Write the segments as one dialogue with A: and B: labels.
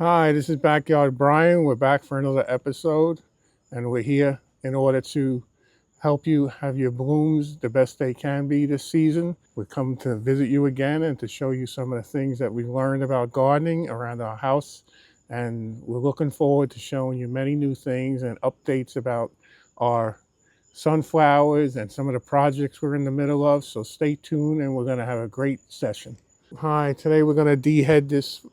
A: Hi, this is Backyard Brian. We're back for another episode, and we're here in order to help you have your blooms the best they can be this season. We've come to visit you again and to show you some of the things that we've learned about gardening around our house. And we're looking forward to showing you many new things and updates about our sunflowers and some of the projects we're in the middle of. So stay tuned, and we're going to have a great session. Hi, today we're going to dehead this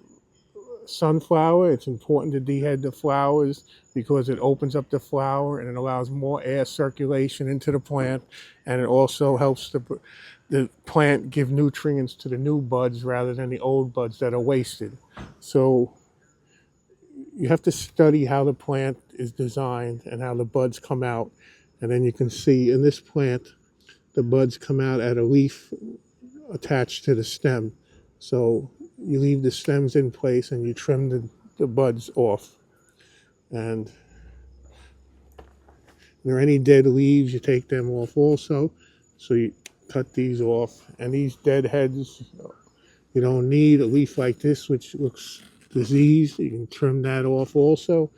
A: sunflower. It's important to dehead the flowers because it opens up the flower and it allows more air circulation into the plant, and it also helps the plant give nutrients to the new buds rather than the old buds that are wasted. So you have to study how the plant is designed and how the buds come out, and then you can see in this plant the buds come out at a leaf attached to the stem. So you leave the stems in place and you trim the buds off. And if there are any dead leaves, you take them off also. So you cut these off. And these dead heads, you don't need a leaf like this, which looks diseased. You can trim that off also.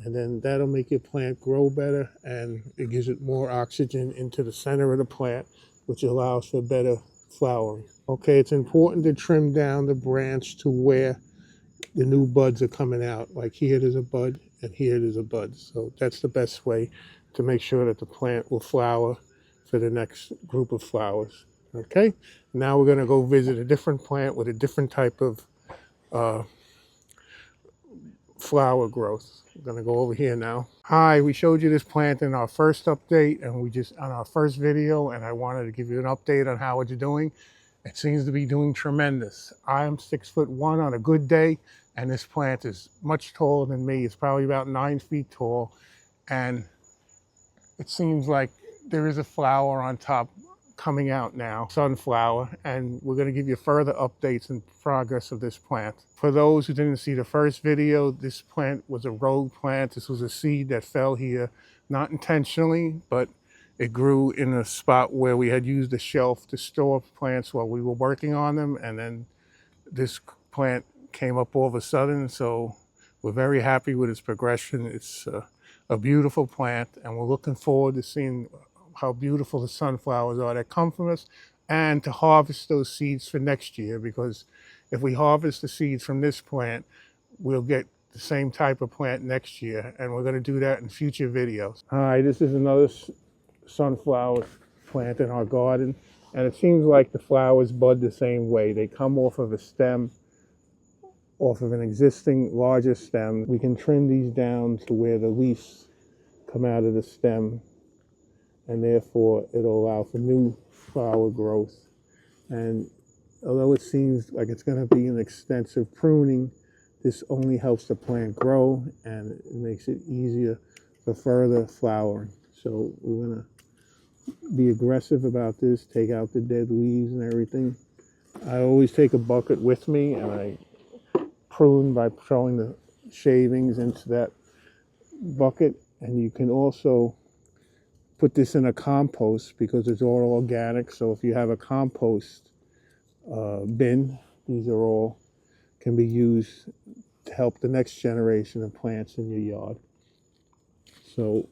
A: And then that'll make your plant grow better, and it gives it more oxygen into the center of the plant, which allows for better flowering. Okay, it's important to trim down the branch to where the new buds are coming out. Like here there's a bud and here there's a bud. So that's the best way to make sure that the plant will flower for the next group of flowers. Okay, now we're going to go visit a different plant with a different type of flower growth. We're going to go over here now. Hi, we showed you this plant in our first update and we just on our first video, and I wanted to give you an update on how it's doing. It seems to be doing tremendous. I'm 6'1" on a good day, and this plant is much taller than me. It's probably about 9 feet tall, and it seems like there is a flower on top coming out now, sunflower, and we're going to give you further updates and progress of this plant. For those who didn't see the first video, this plant was a rogue plant. This was a seed that fell here, not intentionally, but it grew in a spot where we had used a shelf to store plants while we were working on them, and then this plant came up all of a sudden, so we're very happy with its progression. It's a beautiful plant, and we're looking forward to seeing how beautiful the sunflowers are that come from us, and to harvest those seeds for next year, because if we harvest the seeds from this plant, we'll get the same type of plant next year, and we're going to do that in future videos. Hi, this is another sunflower plant in our garden, and it seems like the flowers bud the same way. They come off of a stem, off of an existing larger stem. We can trim these down to where the leaves come out of the stem, and therefore it'll allow for new flower growth. And although it seems like it's going to be an extensive pruning, this only helps the plant grow, and it makes it easier for further flowering. So we're going to be aggressive about this, take out the dead leaves and everything. I always take a bucket with me, and I prune by throwing the shavings into that bucket. And you can also put this in a compost because it's all organic. So if you have a compost bin, these are all can be used to help the next generation of plants in your yard. So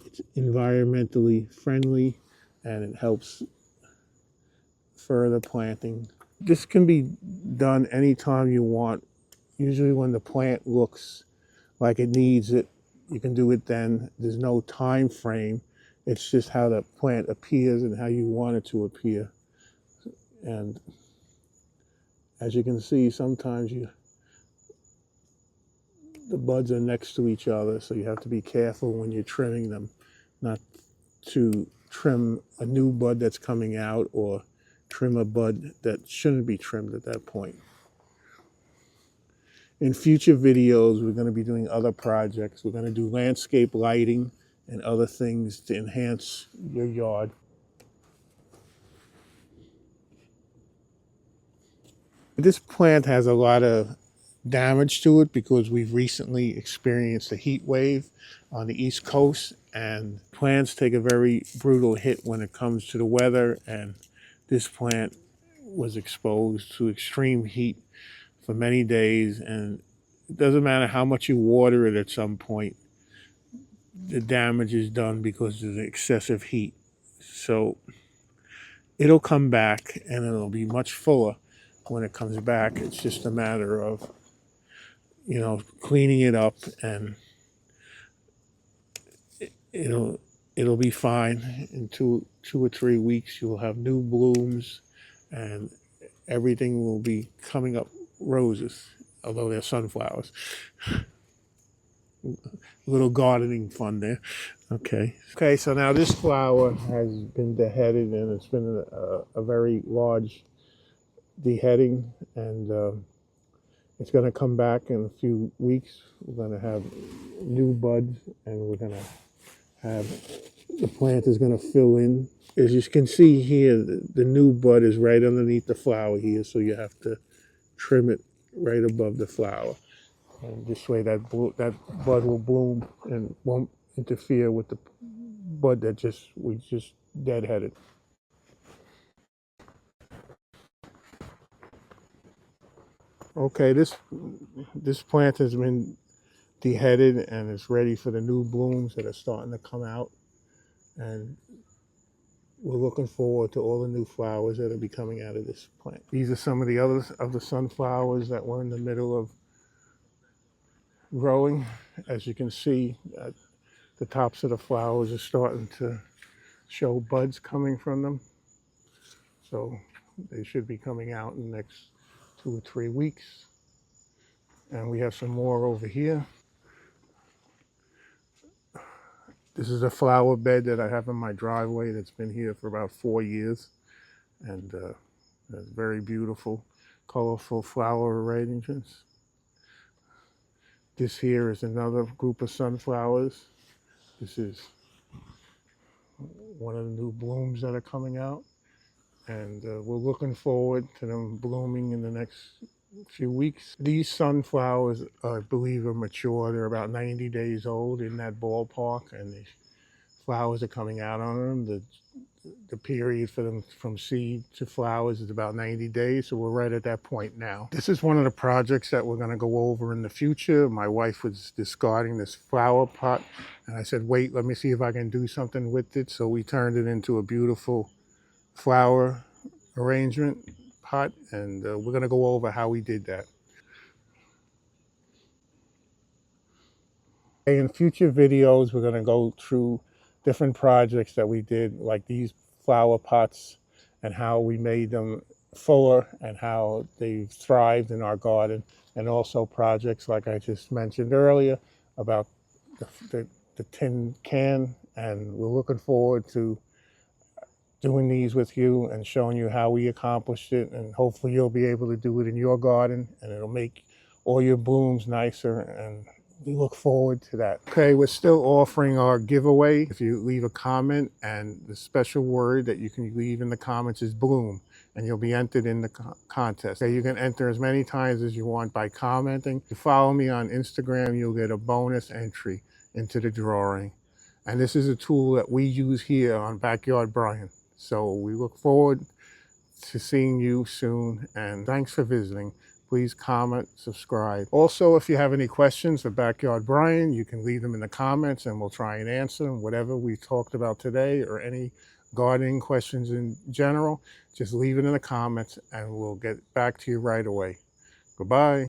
A: it's environmentally friendly, and it helps further planting. This can be done anytime you want. Usually when the plant looks like it needs it, you can do it then. There's no time frame. It's just how the plant appears and how you want it to appear. And as you can see, sometimes the buds are next to each other, so you have to be careful when you're trimming them, not to trim a new bud that's coming out or trim a bud that shouldn't be trimmed at that point. In future videos, we're going to be doing other projects. We're going to do landscape lighting and other things to enhance your yard. This plant has a lot of damage to it because we've recently experienced a heat wave on the East Coast, and plants take a very brutal hit when it comes to the weather, and this plant was exposed to extreme heat for many days, and it doesn't matter how much you water it, at some point the damage is done because of the excessive heat. So it'll come back and it'll be much fuller when it comes back. It's just a matter of, cleaning it up, and it'll it'll be fine. In 2 or 3 weeks you'll have new blooms, and everything will be coming up roses, although they're sunflowers. Little gardening fun there. Okay, so now this flower has been deheaded, and it's been a very large deheading, and it's going to come back in a few weeks. We're going to have new buds, and we're going to have, the plant is going to fill in. As you can see here, the new bud is right underneath the flower here, so you have to trim it right above the flower. And this way that bud will bloom and won't interfere with the bud that we just deadheaded. Okay, this plant has been deheaded and it's ready for the new blooms that are starting to come out. And we're looking forward to all the new flowers that will be coming out of this plant. These are some of the others of the sunflowers that we're in the middle of growing. As you can see, the tops of the flowers are starting to show buds coming from them. So they should be coming out in the next 2 or 3 weeks. And we have some more over here. This is a flower bed that I have in my driveway that's been here for about 4 years. And it's very beautiful, colorful flower arrangements. This here is another group of sunflowers. This is one of the new blooms that are coming out. And we're looking forward to them blooming in the next few weeks. These sunflowers, I believe, are mature. They're about 90 days old, in that ballpark, and the flowers are coming out on them. The period for them from seed to flowers is about 90 days, so we're right at that point now. This is one of the projects that we're going to go over in the future. My wife was discarding this flower pot, and I said, wait, let me see if I can do something with it. So we turned it into a beautiful flower arrangement pot, and we're going to go over how we did that. In future videos, we're going to go through different projects that we did, like these flower pots, and how we made them fuller and how they thrived in our garden, and also projects like I just mentioned earlier about the tin can. And we're looking forward to doing these with you and showing you how we accomplished it, and hopefully you'll be able to do it in your garden, and it'll make all your blooms nicer, and we look forward to that. Okay, we're still offering our giveaway. If you leave a comment, and the special word that you can leave in the comments is bloom, and you'll be entered in the contest. Okay, you can enter as many times as you want by commenting. If you follow me on Instagram, you'll get a bonus entry into the drawing. And this is a tool that we use here on Backyard Brian. So we look forward to seeing you soon, and thanks for visiting. Please comment, subscribe. Also, if you have any questions for Backyard Brian, you can leave them in the comments and we'll try and answer them. Whatever we talked about today, or any gardening questions in general, just leave it in the comments and we'll get back to you right away. Goodbye.